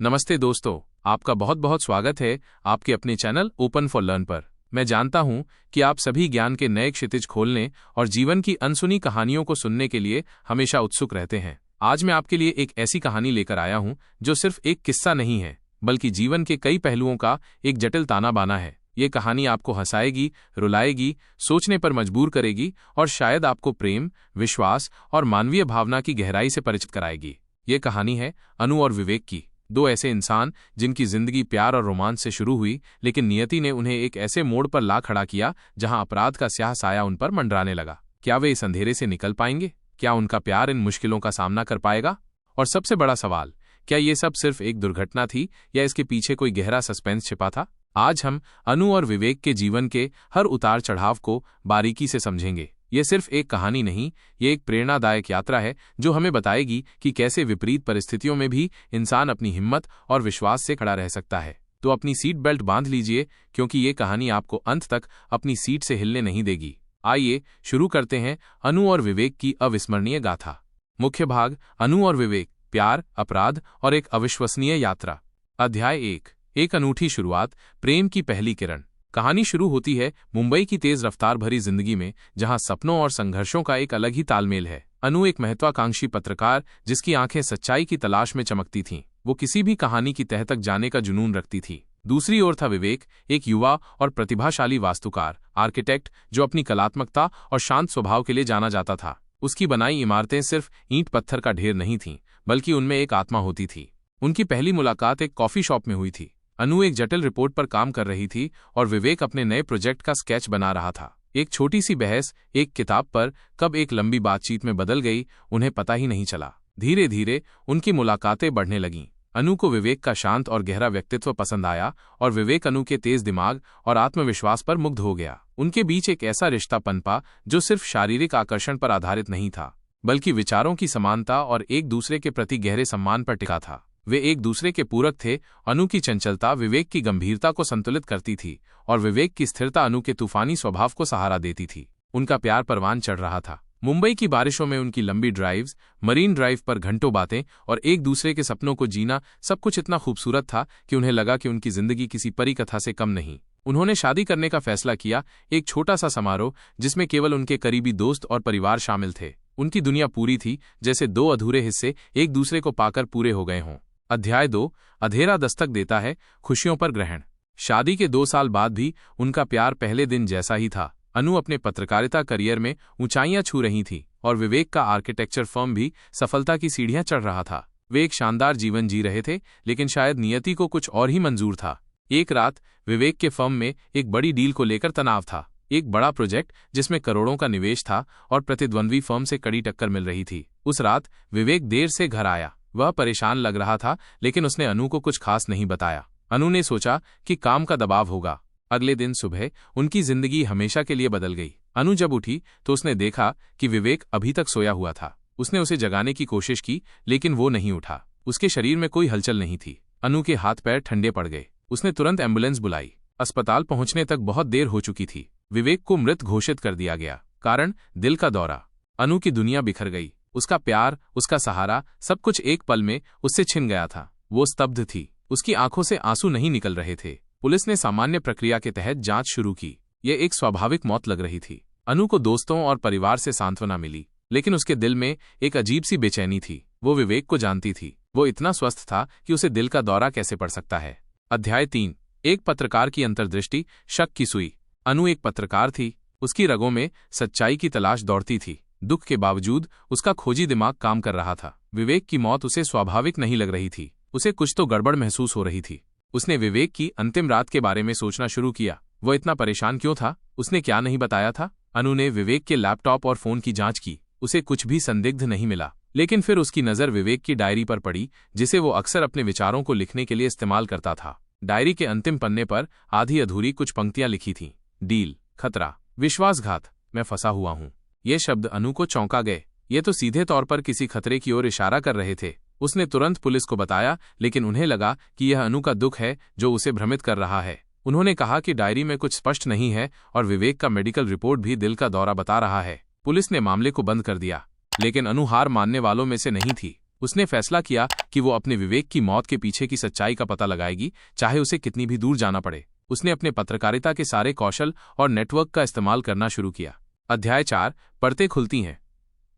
नमस्ते दोस्तों, आपका बहुत बहुत स्वागत है आपके अपने चैनल ओपन फॉर लर्न पर। मैं जानता हूं कि आप सभी ज्ञान के नए क्षितिज खोलने और जीवन की अनसुनी कहानियों को सुनने के लिए हमेशा उत्सुक रहते हैं। आज मैं आपके लिए एक ऐसी कहानी लेकर आया हूं जो सिर्फ एक किस्सा नहीं है, बल्कि जीवन के कई पहलुओं का एक जटिल ताना बाना है। ये कहानी आपको हंसाएगी, रुलाएगी, सोचने पर मजबूर करेगी और शायद आपको प्रेम, विश्वास और मानवीय भावना की गहराई से परिचित कराएगी। ये कहानी है अनु और विवेक की, दो ऐसे इंसान जिनकी जिंदगी प्यार और रोमांस से शुरू हुई, लेकिन नियति ने उन्हें एक ऐसे मोड़ पर ला खड़ा किया जहां अपराध का स्याह साया उन पर मंडराने लगा। क्या वे इस अंधेरे से निकल पाएंगे? क्या उनका प्यार इन मुश्किलों का सामना कर पाएगा? और सबसे बड़ा सवाल, क्या ये सब सिर्फ एक दुर्घटना थी या इसके पीछे कोई गहरा सस्पेंस छिपा था? आज हम अनु और विवेक के जीवन के हर उतार चढ़ाव को बारीकी से समझेंगे। ये सिर्फ एक कहानी नहीं, ये एक प्रेरणादायक यात्रा है जो हमें बताएगी कि कैसे विपरीत परिस्थितियों में भी इंसान अपनी हिम्मत और विश्वास से खड़ा रह सकता है। तो अपनी सीट बेल्ट बांध लीजिए, क्योंकि ये कहानी आपको अंत तक अपनी सीट से हिलने नहीं देगी। आइए शुरू करते हैं अनु और विवेक की अविस्मरणीय गाथा। मुख्य भाग, अनु और विवेक, प्यार, अपराध और एक अविश्वसनीय यात्रा। अध्याय 1, एक अनूठी शुरुआत, प्रेम की पहली किरण। कहानी शुरू होती है मुंबई की तेज रफ्तार भरी जिंदगी में, जहां सपनों और संघर्षों का एक अलग ही तालमेल है। अनु एक महत्वाकांक्षी पत्रकार जिसकी आंखें सच्चाई की तलाश में चमकती थीं। वो किसी भी कहानी की तह तक जाने का जुनून रखती थी। दूसरी ओर था विवेक, एक युवा और प्रतिभाशाली वास्तुकार, आर्किटेक्ट, जो अपनी कलात्मकता और शांत स्वभाव के लिए जाना जाता था। उसकी बनाई इमारतें सिर्फ ईंट पत्थर का ढेर नहीं थीं, बल्कि उनमें एक आत्मा होती थी। उनकी पहली मुलाकात एक कॉफी शॉप में हुई थी। अनु एक जटिल रिपोर्ट पर काम कर रही थी और विवेक अपने नए प्रोजेक्ट का स्केच बना रहा था। एक छोटी सी बहस एक किताब पर कब एक लंबी बातचीत में बदल गई, उन्हें पता ही नहीं चला। धीरे धीरे उनकी मुलाकातें बढ़ने लगीं। अनु को विवेक का शांत और गहरा व्यक्तित्व पसंद आया और विवेक अनु के तेज दिमाग और आत्मविश्वास पर मुग्ध हो गया। उनके बीच एक ऐसा रिश्ता पनपा जो सिर्फ शारीरिक आकर्षण पर आधारित नहीं था, बल्कि विचारों की समानता और एक दूसरे के प्रति गहरे सम्मान पर टिका था। वे एक दूसरे के पूरक थे। अनु की चंचलता विवेक की गंभीरता को संतुलित करती थी और विवेक की स्थिरता अनु के तूफानी स्वभाव को सहारा देती थी। उनका प्यार परवान चढ़ रहा था। मुंबई की बारिशों में उनकी लंबी ड्राइव्स, मरीन ड्राइव पर घंटों बातें और एक दूसरे के सपनों को जीना, सब कुछ इतना खूबसूरत था कि उन्हें लगा कि उनकी जिंदगी किसी परी कथा से कम नहीं। उन्होंने शादी करने का फैसला किया, एक छोटा सा समारोह जिसमें केवल उनके करीबी दोस्त और परिवार शामिल थे। उनकी दुनिया पूरी थी, जैसे दो अधूरे हिस्से एक दूसरे को पाकर पूरे हो गए हों। अध्याय 2, अंधेरा दस्तक देता है, खुशियों पर ग्रहण। शादी के 2 साल बाद भी उनका प्यार पहले दिन जैसा ही था। अनु अपने पत्रकारिता करियर में ऊंचाइयां छू रही थी और विवेक का आर्किटेक्चर फर्म भी सफलता की सीढ़ियां चढ़ रहा था। वे एक शानदार जीवन जी रहे थे, लेकिन शायद नियति को कुछ और ही मंजूर था। एक रात विवेक के फर्म में एक बड़ी डील को लेकर तनाव था। एक बड़ा प्रोजेक्ट जिसमें करोड़ों का निवेश था और प्रतिद्वंद्वी फर्म से कड़ी टक्कर मिल रही थी। उस रात विवेक देर से घर आया। वह परेशान लग रहा था, लेकिन उसने अनु को कुछ खास नहीं बताया। अनु ने सोचा कि काम का दबाव होगा। अगले दिन सुबह उनकी जिंदगी हमेशा के लिए बदल गई। अनु जब उठी तो उसने देखा कि विवेक अभी तक सोया हुआ था। उसने उसे जगाने की कोशिश की, लेकिन वो नहीं उठा। उसके शरीर में कोई हलचल नहीं थी। अनु के हाथ पैर ठंडे पड़ गए। उसने तुरंत एम्बुलेंस बुलाई। अस्पताल पहुंचने तक बहुत देर हो चुकी थी। विवेक को मृत घोषित कर दिया गया। कारण, दिल का दौरा। अनु की दुनिया बिखर गई। उसका प्यार, उसका सहारा, सब कुछ एक पल में उससे छिन गया था। वो स्तब्ध थी। उसकी आंखों से आंसू नहीं निकल रहे थे। पुलिस ने सामान्य प्रक्रिया के तहत जांच शुरू की। यह एक स्वाभाविक मौत लग रही थी। अनु को दोस्तों और परिवार से सांत्वना मिली, लेकिन उसके दिल में एक अजीब सी बेचैनी थी। वो विवेक को जानती थी। वो इतना स्वस्थ था कि उसे दिल का दौरा कैसे पड़ सकता है। अध्याय 3, एक पत्रकार की अंतर्दृष्टि, शक की सुई। अनु एक पत्रकार थी। उसकी रगों में सच्चाई की तलाश दौड़ती थी। दुख के बावजूद उसका खोजी दिमाग काम कर रहा था। विवेक की मौत उसे स्वाभाविक नहीं लग रही थी। उसे कुछ तो गड़बड़ महसूस हो रही थी। उसने विवेक की अंतिम रात के बारे में सोचना शुरू किया। वो इतना परेशान क्यों था? उसने क्या नहीं बताया था? अनु ने विवेक के लैपटॉप और फोन की जांच की। उसे कुछ भी संदिग्ध नहीं मिला, लेकिन फिर उसकी नजर विवेक की डायरी पर पड़ी, जिसे वो अक्सर अपने विचारों को लिखने के लिए इस्तेमाल करता था। डायरी के अंतिम पन्ने पर आधी अधूरी कुछ पंक्तियां लिखी थीं। डील, खतरा, विश्वासघात, मैं फंसा हुआ हूं। ये शब्द अनु को चौंका गए। ये तो सीधे तौर पर किसी खतरे की ओर इशारा कर रहे थे। उसने तुरंत पुलिस को बताया, लेकिन उन्हें लगा कि यह अनु का दुख है जो उसे भ्रमित कर रहा है। उन्होंने कहा कि डायरी में कुछ स्पष्ट नहीं है और विवेक का मेडिकल रिपोर्ट भी दिल का दौरा बता रहा है। पुलिस ने मामले को बंद कर दिया, लेकिन अनु हार मानने वालों में से नहीं थी। उसने फैसला किया कि वो अपने विवेक की मौत के पीछे की सच्चाई का पता लगाएगी, चाहे उसे कितनी भी दूर जाना पड़े। उसने अपने पत्रकारिता के सारे कौशल और नेटवर्क का इस्तेमाल करना शुरू किया। अध्याय 4, परतें खुलती हैं।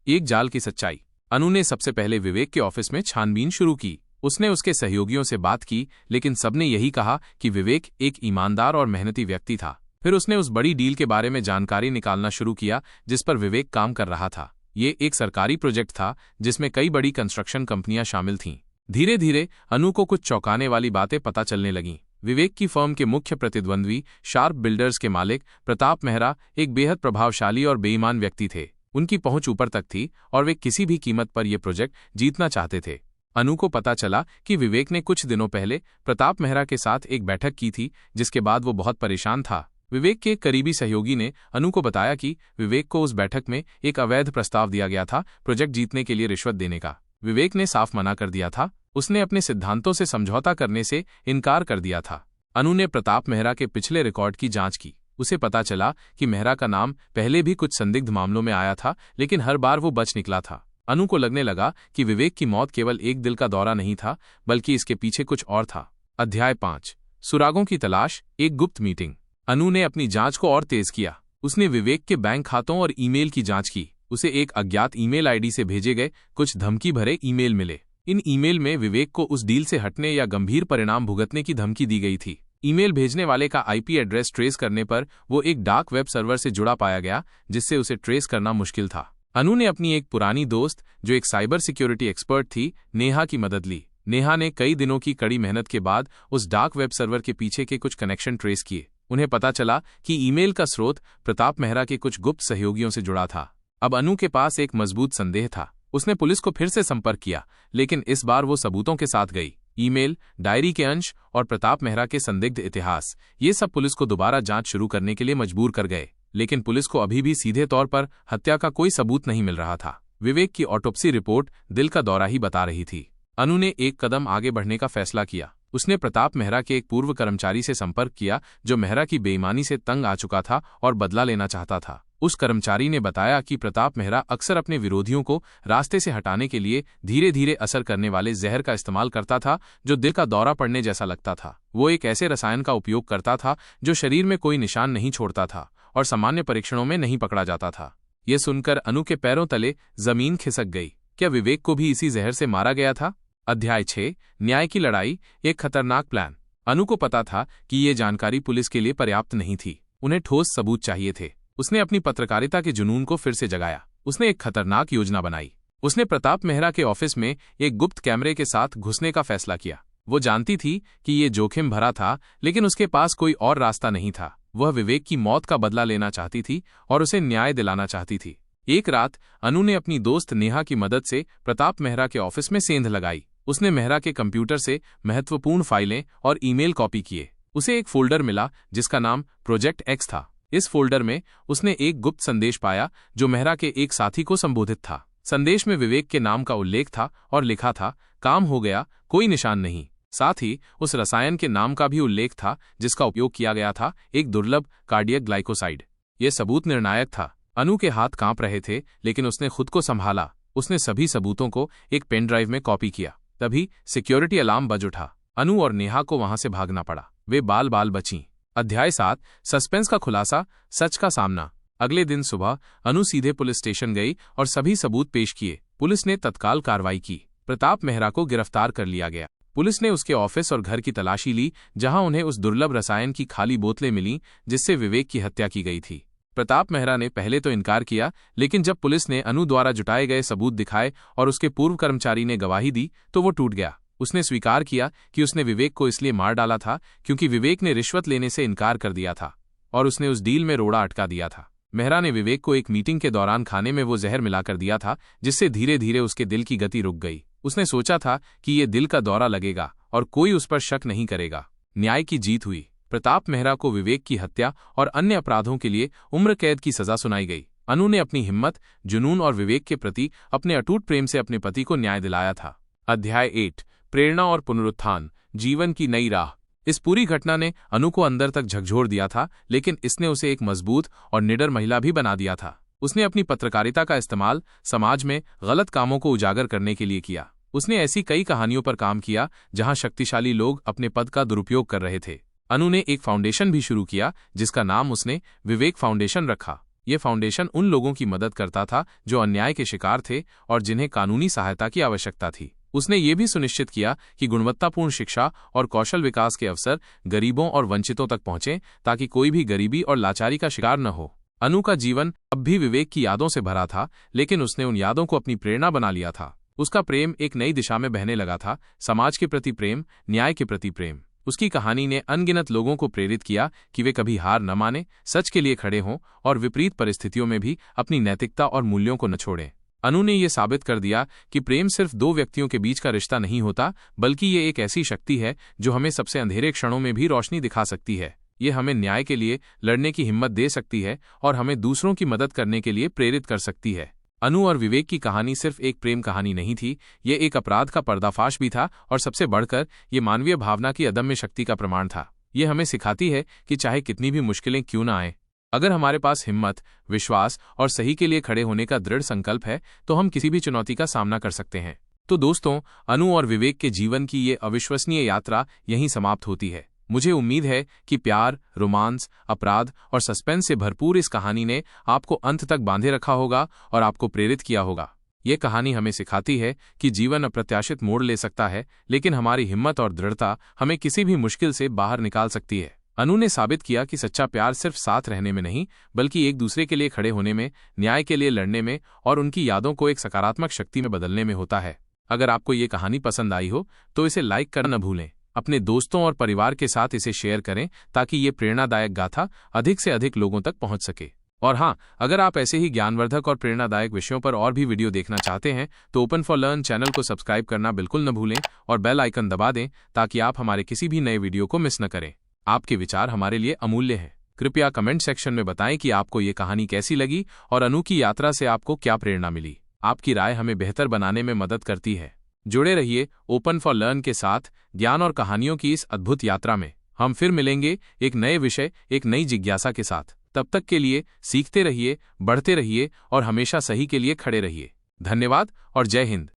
एक जाल की सच्चाई। अनु ने सबसे पहले विवेक के ऑफिस में छानबीन शुरू की। उसने उसके सहयोगियों से बात की, लेकिन सबने यही कहा कि विवेक एक ईमानदार और मेहनती व्यक्ति था। फिर उसने उस बड़ी डील के बारे में जानकारी निकालना शुरू किया जिस पर विवेक काम कर रहा था। ये एक सरकारी प्रोजेक्ट था जिसमें कई बड़ी कंस्ट्रक्शन कंपनियां शामिल थीं। धीरे धीरे अनु को कुछ चौंकाने वाली बातें पता चलने लगीं। विवेक की फर्म के मुख्य प्रतिद्वंद्वी शार्प बिल्डर्स के मालिक प्रताप मेहरा एक बेहद प्रभावशाली और बेईमान व्यक्ति थे। उनकी पहुंच ऊपर तक थी और वे किसी भी कीमत पर यह प्रोजेक्ट जीतना चाहते थे। अनु को पता चला कि विवेक ने कुछ दिनों पहले प्रताप मेहरा के साथ एक बैठक की थी, जिसके बाद वो बहुत परेशान था। विवेक के एक करीबी सहयोगी ने अनु को बताया कि विवेक को उस बैठक में एक अवैध प्रस्ताव दिया गया था, प्रोजेक्ट जीतने के लिए रिश्वत देने का। विवेक ने साफ मना कर दिया था। उसने अपने सिद्धांतों से समझौता करने से इनकार कर दिया था। अनु ने प्रताप मेहरा के पिछले रिकॉर्ड की जांच की। उसे पता चला कि मेहरा का नाम पहले भी कुछ संदिग्ध मामलों में आया था, लेकिन हर बार वो बच निकला था। अनु को लगने लगा कि विवेक की मौत केवल एक दिल का दौरा नहीं था, बल्कि इसके पीछे कुछ और था। अध्याय 5, सुरागों की तलाश, एक गुप्त मीटिंग। अनु ने अपनी जांच को और तेज किया। उसने विवेक के बैंक खातों और ईमेल की जांच की। उसे एक अज्ञात ईमेल आईडी से भेजे गए कुछ धमकी भरे ईमेल मिले। इन ईमेल में विवेक को उस डील से हटने या गंभीर परिणाम भुगतने की धमकी दी गई थी। ईमेल भेजने वाले का आईपी एड्रेस ट्रेस करने पर वो एक डार्क वेब सर्वर से जुड़ा पाया गया, जिससे उसे ट्रेस करना मुश्किल था। अनु ने अपनी एक पुरानी दोस्त, जो एक साइबर सिक्योरिटी एक्सपर्ट थी, नेहा की मदद ली। नेहा ने कई दिनों की कड़ी मेहनत के बाद उस डार्क वेब सर्वर के पीछे के कुछ कनेक्शन ट्रेस किए। उन्हें पता चला कि ईमेल का स्रोत प्रताप मेहरा के कुछ गुप्त सहयोगियों से जुड़ा था। अब अनु के पास एक मजबूत संदेह था। उसने पुलिस को फिर से संपर्क किया, लेकिन इस बार वो सबूतों के साथ गई। ईमेल, डायरी के अंश और प्रताप मेहरा के संदिग्ध इतिहास, ये सब पुलिस को दोबारा जांच शुरू करने के लिए मजबूर कर गए। लेकिन पुलिस को अभी भी सीधे तौर पर हत्या का कोई सबूत नहीं मिल रहा था। विवेक की ऑटोप्सी रिपोर्ट दिल का दौरा ही बता रही थी। अनु ने एक कदम आगे बढ़ने का फैसला किया। उसने प्रताप मेहरा के एक पूर्व कर्मचारी से संपर्क किया, जो मेहरा की बेईमानी से तंग आ चुका था और बदला लेना चाहता था। उस कर्मचारी ने बताया कि प्रताप मेहरा अक्सर अपने विरोधियों को रास्ते से हटाने के लिए धीरे धीरे असर करने वाले जहर का इस्तेमाल करता था, जो दिल का दौरा पड़ने जैसा लगता था। वो एक ऐसे रसायन का उपयोग करता था जो शरीर में कोई निशान नहीं छोड़ता था और सामान्य परीक्षणों में नहीं पकड़ा जाता था। ये सुनकर अनु के पैरों तले जमीन खिसक गई। क्या विवेक को भी इसी जहर से मारा गया था? अध्याय 6, न्याय की लड़ाई, एक खतरनाक प्लान। अनु को पता था कि ये जानकारी पुलिस के लिए पर्याप्त नहीं थी। उन्हें ठोस सबूत चाहिए थे। उसने अपनी पत्रकारिता के जुनून को फिर से जगाया। उसने एक खतरनाक योजना बनाई। उसने प्रताप मेहरा के ऑफिस में एक गुप्त कैमरे के साथ घुसने का फैसला किया। वो जानती थी कि ये जोखिम भरा था, लेकिन उसके पास कोई और रास्ता नहीं था। वह विवेक की मौत का बदला लेना चाहती थी और उसे न्याय दिलाना चाहती थी। एक रात अनु ने अपनी दोस्त नेहा की मदद से प्रताप मेहरा के ऑफिस में सेंध लगाई। उसने मेहरा के कंप्यूटर से महत्वपूर्ण फाइलें और ईमेल कॉपी किए। उसे एक फोल्डर मिला जिसका नाम प्रोजेक्ट एक्स था। इस फोल्डर में उसने एक गुप्त संदेश पाया जो मेहरा के एक साथी को संबोधित था। संदेश में विवेक के नाम का उल्लेख था और लिखा था, काम हो गया, कोई निशान नहीं। साथ ही उस रसायन के नाम का भी उल्लेख था जिसका उपयोग किया गया था, एक दुर्लभ कार्डियक ग्लाइकोसाइड। यह सबूत निर्णायक था। अनु के हाथ कांप रहे थे, लेकिन उसने खुद को संभाला। उसने सभी सबूतों को एक पेन ड्राइव में कॉपी किया। तभी सिक्योरिटी अलार्म बज उठा। अनु और नेहा को वहां से भागना पड़ा। वे बाल बाल बचीं। अध्याय 7, सस्पेंस का खुलासा, सच का सामना। अगले दिन सुबह अनु सीधे पुलिस स्टेशन गई और सभी सबूत पेश किए। पुलिस ने तत्काल कार्रवाई की। प्रताप मेहरा को गिरफ्तार कर लिया गया। पुलिस ने उसके ऑफिस और घर की तलाशी ली, जहां उन्हें उस दुर्लभ रसायन की खाली बोतलें मिलीं जिससे विवेक की हत्या की गई थी। प्रताप मेहरा ने पहले तो इनकार किया, लेकिन जब पुलिस ने अनु द्वारा जुटाए गए सबूत दिखाए और उसके पूर्व कर्मचारी ने गवाही दी तो वो टूट गया। उसने स्वीकार किया कि उसने विवेक को इसलिए मार डाला था क्योंकि विवेक ने रिश्वत लेने से इनकार कर दिया था और उसने उस डील में रोड़ा अटका दिया था। मेहरा ने विवेक को एक मीटिंग के दौरान खाने में वो जहर मिलाकर दिया था, जिससे धीरे धीरे उसके दिल की गति रुक गई। उसने सोचा था कि ये दिल का दौरा लगेगा और कोई उस पर शक नहीं करेगा। न्याय की जीत हुई। प्रताप मेहरा को विवेक की हत्या और अन्य अपराधों के लिए उम्र कैद की सजा सुनाई गई। अनु ने अपनी हिम्मत, जुनून और विवेक के प्रति अपने अटूट प्रेम से अपने पति को न्याय दिलाया था। अध्याय 8, प्रेरणा और पुनरुत्थान, जीवन की नई राह। इस पूरी घटना ने अनु को अंदर तक झकझोर दिया था, लेकिन इसने उसे एक मजबूत और निडर महिला भी बना दिया था। उसने अपनी पत्रकारिता का इस्तेमाल समाज में गलत कामों को उजागर करने के लिए किया। उसने ऐसी कई कहानियों पर काम किया जहां शक्तिशाली लोग अपने पद का दुरुपयोग कर रहे थे। अनु ने एक फाउंडेशन भी शुरू किया जिसका नाम उसने विवेक फाउंडेशन रखा। ये फाउंडेशन उन लोगों की मदद करता था जो अन्याय के शिकार थे और जिन्हें कानूनी सहायता की आवश्यकता थी। उसने ये भी सुनिश्चित किया कि गुणवत्तापूर्ण शिक्षा और कौशल विकास के अवसर गरीबों और वंचितों तक पहुंचें ताकि कोई भी गरीबी और लाचारी का शिकार न हो। अनु का जीवन अब भी विवेक की यादों से भरा था, लेकिन उसने उन यादों को अपनी प्रेरणा बना लिया था। उसका प्रेम एक नई दिशा में बहने लगा था, समाज के प्रति प्रेम, न्याय के प्रति प्रेम। उसकी कहानी ने अनगिनत लोगों को प्रेरित किया कि वे कभी हार न माने, सच के लिए खड़े हों और विपरीत परिस्थितियों में भी अपनी नैतिकता और मूल्यों को न छोड़ें। अनु ने यह साबित कर दिया कि प्रेम सिर्फ दो व्यक्तियों के बीच का रिश्ता नहीं होता, बल्कि ये एक ऐसी शक्ति है जो हमें सबसे अंधेरे क्षणों में भी रोशनी दिखा सकती है। ये हमें न्याय के लिए लड़ने की हिम्मत दे सकती है और हमें दूसरों की मदद करने के लिए प्रेरित कर सकती है। अनु और विवेक की कहानी सिर्फ एक प्रेम कहानी नहीं थी, ये एक अपराध का पर्दाफाश भी था और सबसे बढ़कर ये मानवीय भावना की अदम्य शक्ति का प्रमाण था। ये हमें सिखाती है कि चाहे कितनी भी मुश्किलें क्यों न आए, अगर हमारे पास हिम्मत, विश्वास और सही के लिए खड़े होने का दृढ़ संकल्प है तो हम किसी भी चुनौती का सामना कर सकते हैं। तो दोस्तों, अनु और विवेक के जीवन की ये अविश्वसनीय यात्रा यहीं समाप्त होती है। मुझे उम्मीद है कि प्यार, रोमांस, अपराध और सस्पेंस से भरपूर इस कहानी ने आपको अंत तक बांधे रखा होगा और आपको प्रेरित किया होगा। ये कहानी हमें सिखाती है कि जीवन अप्रत्याशित मोड़ ले सकता है, लेकिन हमारी हिम्मत और दृढ़ता हमें किसी भी मुश्किल से बाहर निकाल सकती है। अनु ने साबित किया कि सच्चा प्यार सिर्फ साथ रहने में नहीं, बल्कि एक दूसरे के लिए खड़े होने में, न्याय के लिए लड़ने में और उनकी यादों को एक सकारात्मक शक्ति में बदलने में होता है। अगर आपको ये कहानी पसंद आई हो तो इसे लाइक करना न भूलें। अपने दोस्तों और परिवार के साथ इसे शेयर करें ताकि ये प्रेरणादायक गाथा अधिक से अधिक लोगों तक पहुंच सके। और हाँ, अगर आप ऐसे ही ज्ञानवर्धक और प्रेरणादायक विषयों पर और भी वीडियो देखना चाहते हैं तो ओपन फॉर लर्न चैनल को सब्सक्राइब करना बिल्कुल न भूलें और बेल आइकन दबा दें ताकि आप हमारे किसी भी नए वीडियो को मिस न करें। आपके विचार हमारे लिए अमूल्य हैं। कृपया कमेंट सेक्शन में बताएं कि आपको ये कहानी कैसी लगी और अनु की यात्रा से आपको क्या प्रेरणा मिली। आपकी राय हमें बेहतर बनाने में मदद करती है। जुड़े रहिए ओपन फॉर लर्न के साथ ज्ञान और कहानियों की इस अद्भुत यात्रा में। हम फिर मिलेंगे एक नए विषय, एक नई जिज्ञासा के साथ। तब तक के लिए सीखते रहिए, बढ़ते रहिए और हमेशा सही के लिए खड़े रहिए। धन्यवाद और जय हिंद।